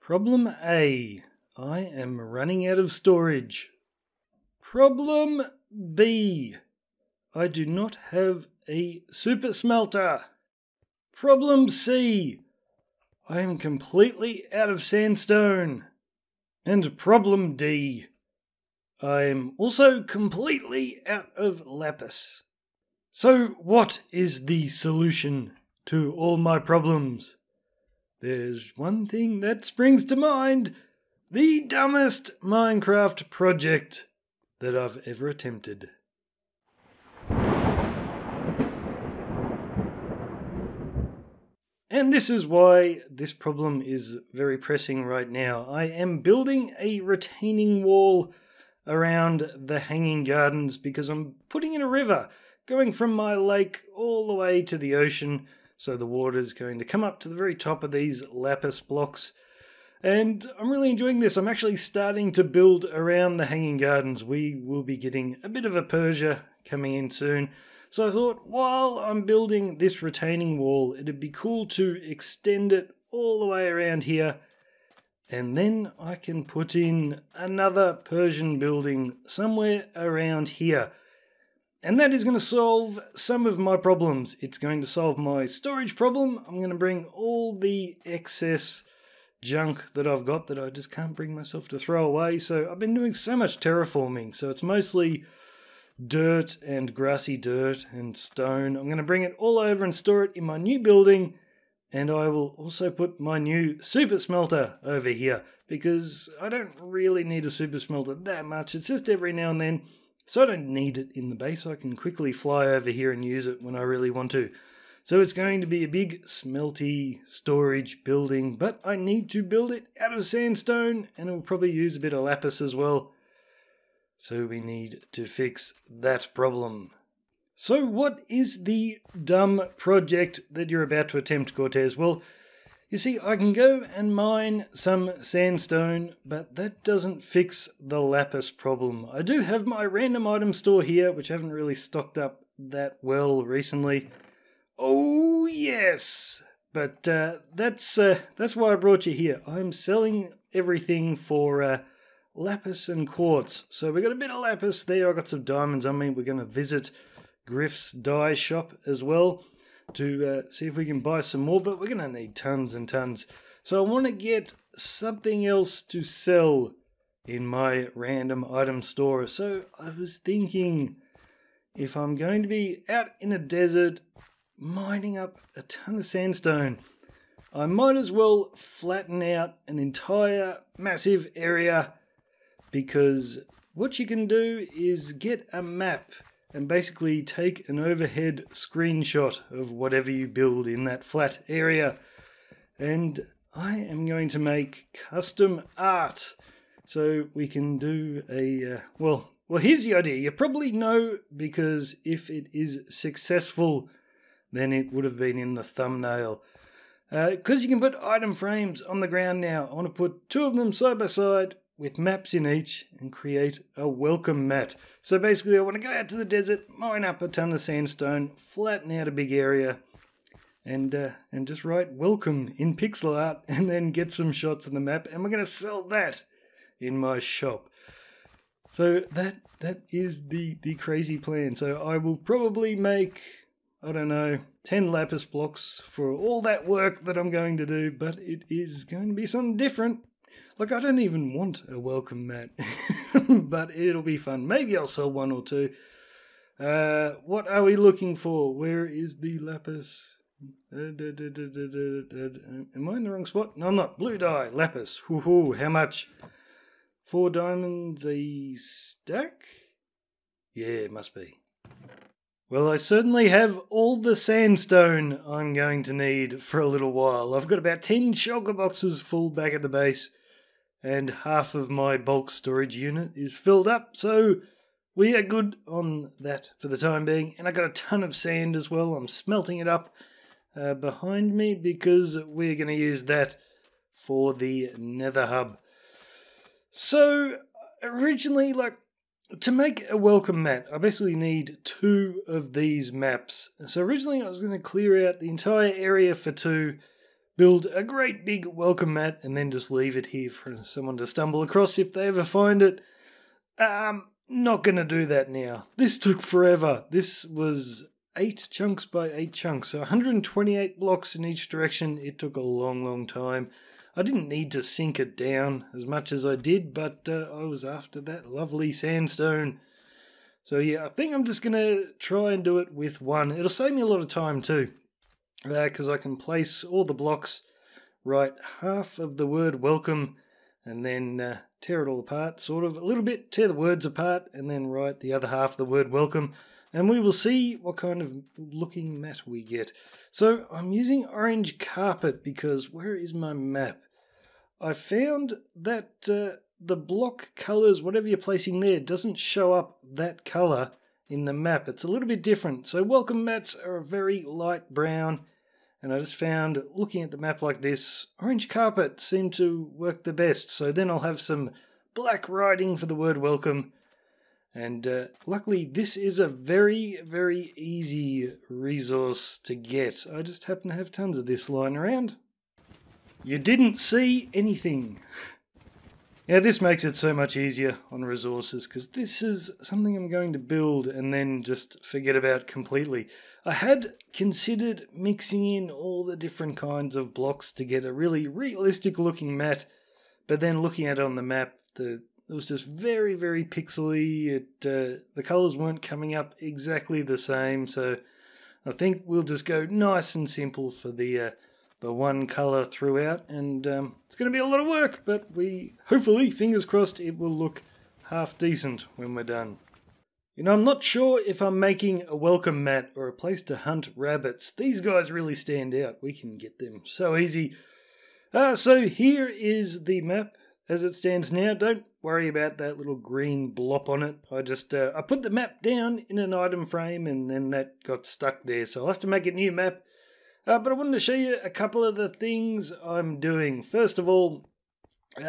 Problem A. I am running out of storage. Problem B. I do not have a super smelter. Problem C. I am completely out of sandstone. And problem D. I am also completely out of lapis. So what is the solution to all my problems? There's one thing that springs to mind. The dumbest Minecraft project that I've ever attempted. And this is why this problem is very pressing right now. I am building a retaining wall around the hanging gardens because I'm putting in a river going from my lake all the way to the ocean. So the water's going to come up to the very top of these lapis blocks. And I'm really enjoying this. I'm actually starting to build around the hanging gardens. We will be getting a bit of a Persia coming in soon. So I thought, while I'm building this retaining wall, it'd be cool to extend it all the way around here. And then I can put in another Persian building somewhere around here. And that is going to solve some of my problems. It's going to solve my storage problem. I'm going to bring all the excess junk that I've got that I just can't bring myself to throw away. So I've been doing so much terraforming. So it's mostly dirt and grassy dirt and stone. I'm going to bring it all over and store it in my new building. And I will also put my new super smelter over here because I don't really need a super smelter that much. It's just every now and then. So I don't need it in the base. I can quickly fly over here and use it when I really want to. So it's going to be a big smelty storage building, but I need to build it out of sandstone and it will probably use a bit of lapis as well. So we need to fix that problem. So what is the dumb project that you're about to attempt, Cortez? Well, you see, I can go and mine some sandstone, but that doesn't fix the lapis problem. I do have my random item store here, which I haven't really stocked up that well recently. Oh, yes! But that's why I brought you here. I'm selling everything for lapis and quartz. So we got a bit of lapis there. I got some diamonds on me. We're going to visit Griff's dye shop as well to see if we can buy some more, but we're going to need tons and tons. So I want to get something else to sell in my random item store. So I was thinking, if I'm going to be out in a desert mining up a ton of sandstone, I might as well flatten out an entire massive area, because what you can do is get a map and basically take an overhead screenshot of whatever you build in that flat area. And I am going to make custom art. So we can do a, well, here's the idea. You probably know, because if it is successful, then it would have been in the thumbnail. Because you can put item frames on the ground now, I want to put 2 of them side by side with maps in each and create a welcome mat. So basically I want to go out to the desert, mine up a ton of sandstone, flatten out a big area, and just write welcome in pixel art, and then get some shots on the map, and we're going to sell that in my shop. So that is the crazy plan. So I will probably make, I don't know, 10 lapis blocks for all that work that I'm going to do, but it is going to be something different. Like, I don't even want a welcome mat, but it'll be fun. Maybe I'll sell 1 or 2. What are we looking for? Where is the lapis? Am I in the wrong spot? No, I'm not. Blue dye, lapis. Woohoo, how much? 4 diamonds a stack? Yeah, it must be. Well, I certainly have all the sandstone I'm going to need for a little while. I've got about 10 shulker boxes full back at the base, and half of my bulk storage unit is filled up, so we are good on that for the time being. And I got a ton of sand as well. I'm smelting it up behind me because we're going to use that for the nether hub. So originally, like, to make a welcome mat, I basically need 2 of these maps. So originally I was going to clear out the entire area for 2, build a great big welcome mat and then just leave it here for someone to stumble across if they ever find it. Not going to do that now. This took forever. This was 8 chunks by 8 chunks, so 128 blocks in each direction. It took a long time. I didn't need to sink it down as much as I did, but I was after that lovely sandstone. So yeah, I think I'm just going to try and do it with one. It'll save me a lot of time too, because I can place all the blocks, write half of the word welcome, and then tear it all apart, sort of a little bit, tear the words apart, and then write the other half of the word welcome, and we will see what kind of looking mat we get. So I'm using orange carpet because where is my map? I found that the block colours, whatever you're placing there, doesn't show up that colour in the map. It's a little bit different. So welcome mats are a very light brown, and I just found, looking at the map like this, orange carpet seemed to work the best. So then I'll have some black writing for the word welcome. And luckily this is a very easy resource to get. I just happen to have tons of this lying around. You didn't see anything. Yeah, this makes it so much easier on resources, because this is something I'm going to build and then just forget about completely. I had considered mixing in all the different kinds of blocks to get a really realistic looking mat, but then looking at it on the map, it was just very pixely. The colours weren't coming up exactly the same, so I think we'll just go nice and simple for the one colour throughout, and it's going to be a lot of work, but hopefully, fingers crossed, it will look half decent when we're done. You know, I'm not sure if I'm making a welcome mat or a place to hunt rabbits. These guys really stand out. We can get them so easy. So here is the map as it stands now. Don't worry about that little green blop on it. I put the map down in an item frame and then that got stuck there, so I'll have to make a new map. But I wanted to show you a couple of the things I'm doing. First of all,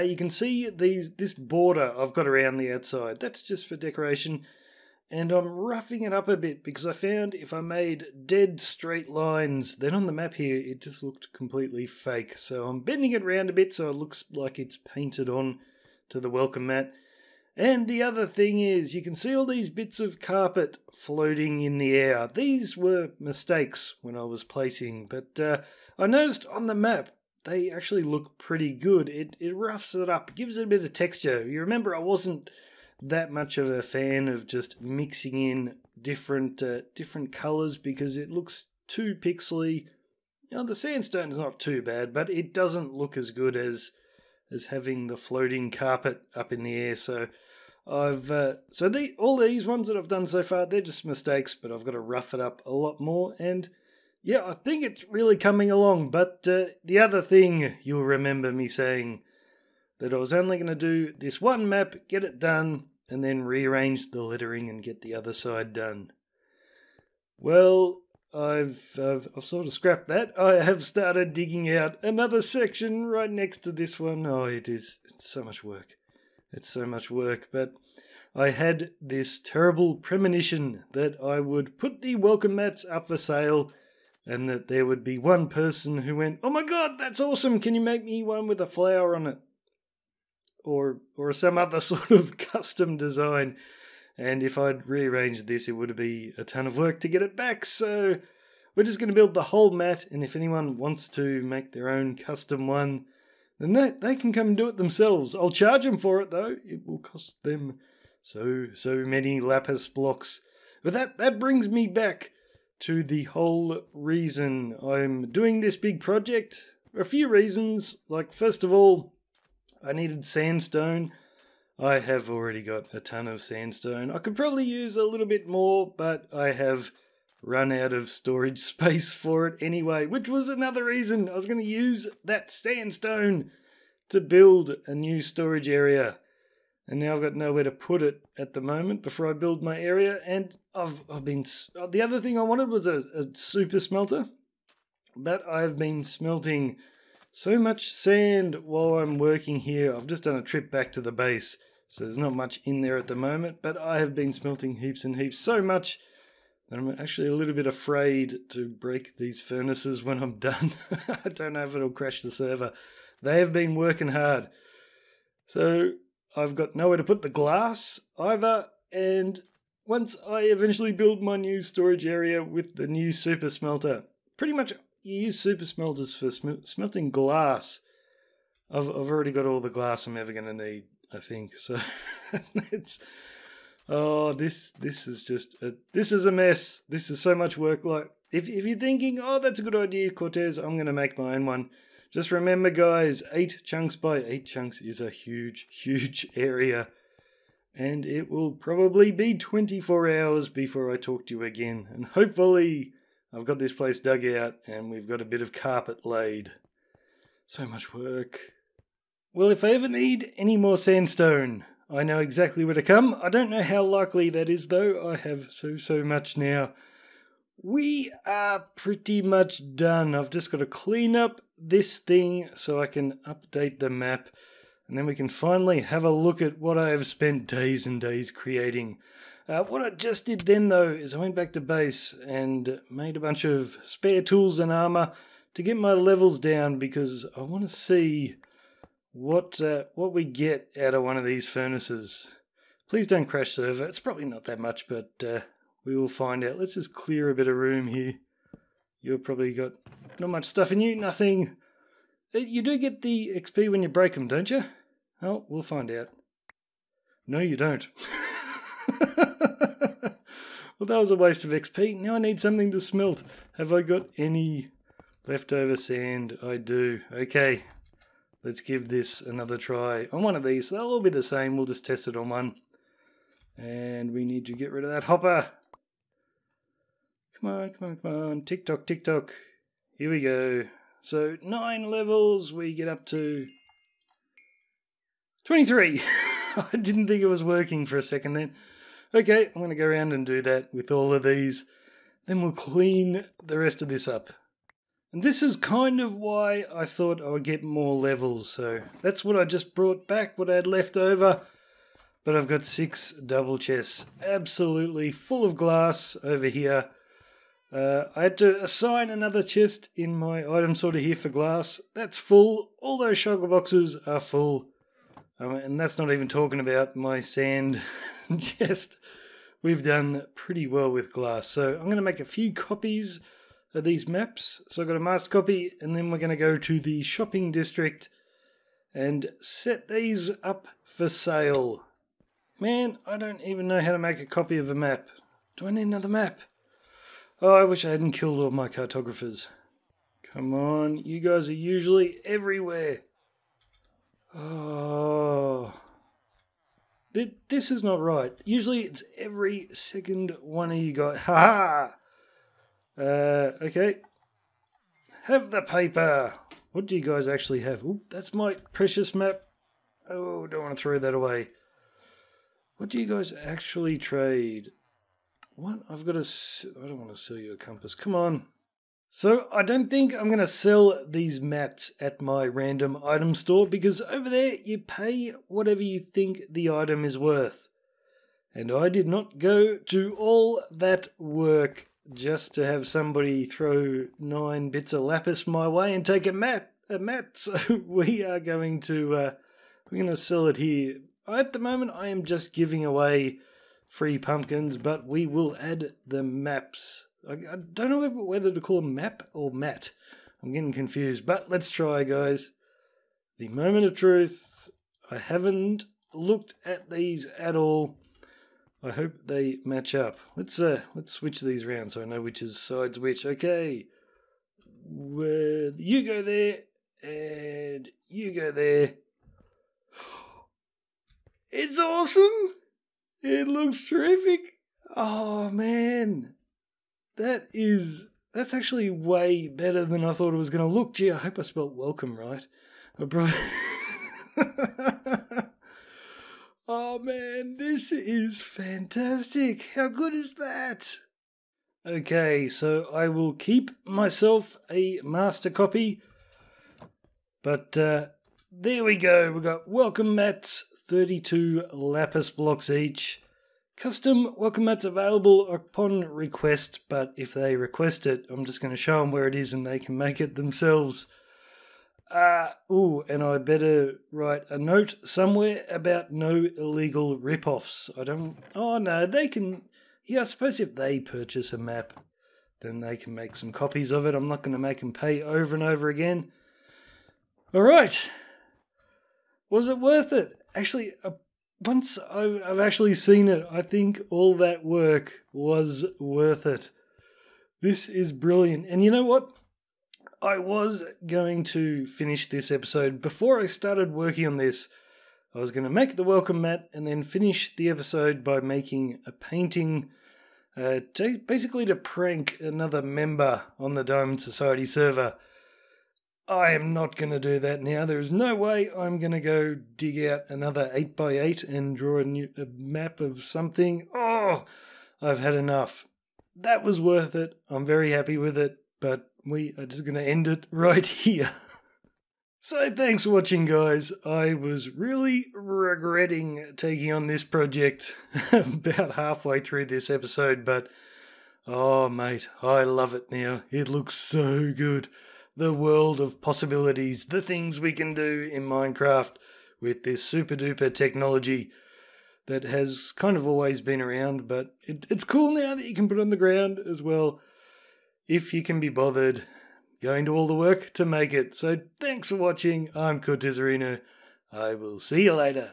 you can see this border I've got around the outside. That's just for decoration. And I'm roughing it up a bit because I found if I made dead straight lines, then on the map here it just looked completely fake. So I'm bending it around a bit so it looks like it's painted on to the welcome mat. And the other thing is, you can see all these bits of carpet floating in the air. These were mistakes when I was placing, but I noticed on the map they actually look pretty good. It roughs it up, gives it a bit of texture. You remember I wasn't that much of a fan of just mixing in different colours because it looks too pixely. You know, the sandstone is not too bad, but it doesn't look as good as having the floating carpet up in the air. So all these ones that I've done so far, they're just mistakes, but I've got to rough it up a lot more. And yeah, I think it's really coming along. But the other thing you'll remember me saying, that I was only going to do this one map, get it done, and then rearrange the lettering and get the other side done. Well, I've sort of scrapped that. I have started digging out another section right next to this one. Oh, it's so much work. It's so much work, but I had this terrible premonition that I would put the welcome mats up for sale and that there would be one person who went, "Oh my god, that's awesome, can you make me one with a flower on it?" Or some other sort of custom design. And if I'd rearranged this, it would be a ton of work to get it back. So we're just going to build the whole mat, and if anyone wants to make their own custom one, then they can come and do it themselves. I'll charge them for it, though. It will cost them so many lapis blocks. But that brings me back to the whole reason I'm doing this big project. A few reasons. Like, first of all, I needed sandstone. I have already got a ton of sandstone. I could probably use a little bit more, but I have run out of storage space for it anyway, which was another reason I was going to use that sandstone to build a new storage area. And now I've got nowhere to put it at the moment before I build my area. And the other thing I wanted was a super smelter, but I've been smelting so much sand while I'm working here. I've just done a trip back to the base, so there's not much in there at the moment, but I have been smelting heaps and heaps, so much And I'm actually a little bit afraid to break these furnaces when I'm done. I don't know if it'll crash the server. They have been working hard. So I've got nowhere to put the glass either. And once I eventually build my new storage area with the new super smelter, pretty much you use super smelters for smelting glass. I've already got all the glass I'm ever going to need, I think. So it's... Oh, this is just this is a mess. This is so much work. Like, if you're thinking, oh, that's a good idea, Cortez, I'm going to make my own one. Just remember, guys, 8 chunks by 8 chunks is a huge, huge area. And it will probably be 24 hours before I talk to you again. And hopefully I've got this place dug out and we've got a bit of carpet laid. So much work. Well, if I ever need any more sandstone, I know exactly where to come. I don't know how likely that is, though. I have so much now. We are pretty much done. I've just got to clean up this thing so I can update the map. And then we can finally have a look at what I have spent days and days creating. What I just did then, though, is I went back to base and made a bunch of spare tools and armor to get my levels down, because I want to see what we get out of one of these furnaces. Please don't crash server. It's probably not that much, but we will find out. Let's just clear a bit of room here. You've probably got not much stuff in you. Nothing. You do get the XP when you break them, don't you? Oh, we'll find out. No, you don't. Well, that was a waste of XP. Now I need something to smelt. Have I got any leftover sand? I do. Okay. Let's give this another try on one of these. They'll all be the same. We'll just test it on one. And we need to get rid of that hopper. Come on, come on, come on. Tick tock, tick tock. Here we go. So 9 levels. We get up to 23. I didn't think it was working for a second then. Okay, I'm going to go around and do that with all of these. Then we'll clean the rest of this up. And this is kind of why I thought I would get more levels. So that's what I just brought back, what I had left over. But I've got 6 double chests, absolutely full of glass over here. I had to assign another chest in my item sorter here for glass. That's full. All those sugar boxes are full. And that's not even talking about my sand chest. We've done pretty well with glass. So I'm going to make a few copies of these maps. So I've got a master copy, and then we're going to go to the shopping district and set these up for sale. Man, I don't even know how to make a copy of a map. Do I need another map? Oh, I wish I hadn't killed all my cartographers. Come on, you guys are usually everywhere. Oh, this is not right. Usually it's every second one of you guys. Ha ha! Okay. Have the paper. What do you guys actually have? Ooh, that's my precious map. Oh, don't want to throw that away. What do you guys actually trade? What? I don't want to sell you a compass. Come on. So I don't think I'm going to sell these mats at my random item store, because over there you pay whatever you think the item is worth. And I did not go to all that work just to have somebody throw 9 bits of lapis my way and take a mat. So we are going to we're going to sell it here. At the moment I am just giving away free pumpkins, but we will add the maps. I don't know whether to call them map or mat. I'm getting confused, but let's try, guys. The moment of truth. I haven't looked at these at all. I hope they match up. Let's switch these around so I know which is sides which. Okay. You go there, and you go there. It's awesome! It looks terrific! Oh, man. That's actually way better than I thought it was going to look. Gee, I hope I spelled welcome right. Oh man, this is fantastic. How good is that? Okay, so I will keep myself a master copy. But there we go. We've got welcome mats, 32 lapis blocks each. Custom welcome mats available upon request, but if they request it, I'm just going to show them where it is and they can make it themselves. And I better write a note somewhere about no illegal rip-offs. They can... Yeah, I suppose if they purchase a map, then they can make some copies of it. I'm not going to make them pay over and over again. Alright. Was it worth it? Actually, once I've actually seen it, I think all that work was worth it. This is brilliant. And you know what? I was going to finish this episode before I started working on this. I was going to make the welcome mat and then finish the episode by making a painting, basically to prank another member on the Diamond Society server. I am not going to do that now. There is no way I'm going to go dig out another 8x8 and draw a map of something. Oh, I've had enough. That was worth it. I'm very happy with it, but we are just going to end it right here. So thanks for watching, guys. I was really regretting taking on this project about halfway through this episode, but oh mate, I love it now. It looks so good. The world of possibilities, the things we can do in Minecraft with this super duper technology that has kind of always been around, but it's cool now that you can put it on the ground as well, if you can be bothered going to all the work to make it. So thanks for watching. I'm Cortezerino. I will see you later.